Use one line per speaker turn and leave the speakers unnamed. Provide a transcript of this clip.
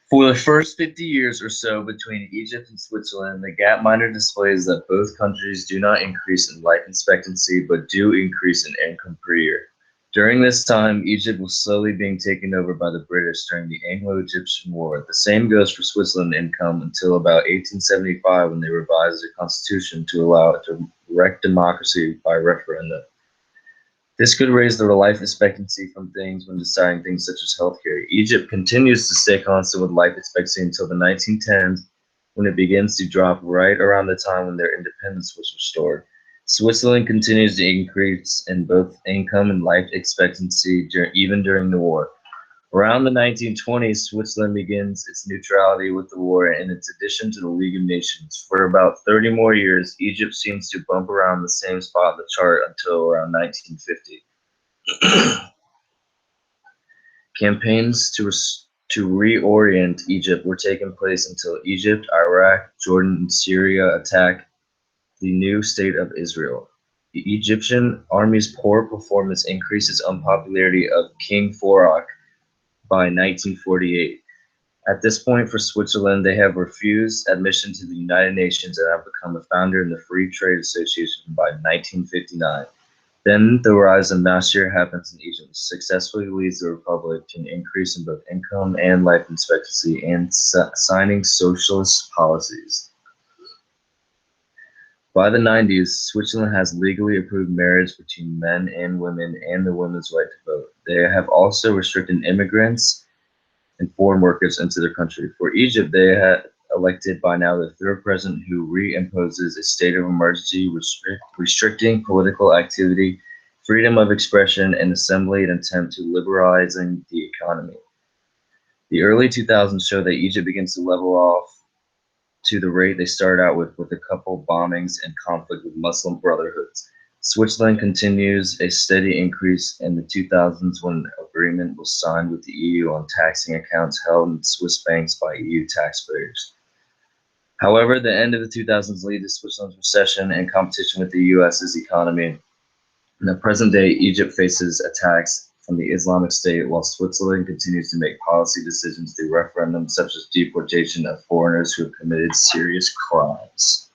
For the first 50 years or so between Egypt and Switzerland, the Gapminder displays that both countries do not increase in life expectancy but do increase in income per year. During this time, Egypt was slowly being taken over by the British during the Anglo-Egyptian War. The same goes for Switzerland income until about 1875 when they revised their constitution to allow it direct democracy by referendum. This could raise the life expectancy from things when deciding things such as healthcare. Egypt continues to stay constant with life expectancy until the 1910s, when it begins to drop right around the time when their independence was restored. Switzerland continues to increase in both income and life expectancy even during the war. Around the 1920s, Switzerland begins its neutrality with the war and its addition to the League of Nations. For about 30 more years, Egypt seems to bump around the same spot in the chart until around 1950. Campaigns to reorient Egypt were taking place until Egypt, Iraq, Jordan, and Syria attacked the new state of Israel. The Egyptian army's poor performance increased its unpopularity of King Farouk by 1948. At this point for Switzerland, they have refused admission to the United Nations and have become a founder in the Free Trade Association by 1959. Then the rise of Nasser happens in Egypt, which successfully leads the republic to an increase in both income and life expectancy and signing socialist policies. By the 90s, Switzerland has legally approved marriage between men and women and the women's right to vote. They have also restricted immigrants and foreign workers into their country. For Egypt, they have elected by now the third president who reimposes a state of emergency, restricting political activity, freedom of expression, and assembly in an attempt to liberalizing the economy. The early 2000s show that Egypt begins to level off to the rate they started out with a couple bombings and conflict with Muslim brotherhoods. Switzerland continues a steady increase in the 2000s when an agreement was signed with the EU on taxing accounts held in Swiss banks by EU taxpayers. However, the end of the 2000s led to Switzerland's recession and competition with the US's economy. In the present day, Egypt faces attacks from the Islamic State, while Switzerland continues to make policy decisions through referendums such as deportation of foreigners who have committed serious crimes.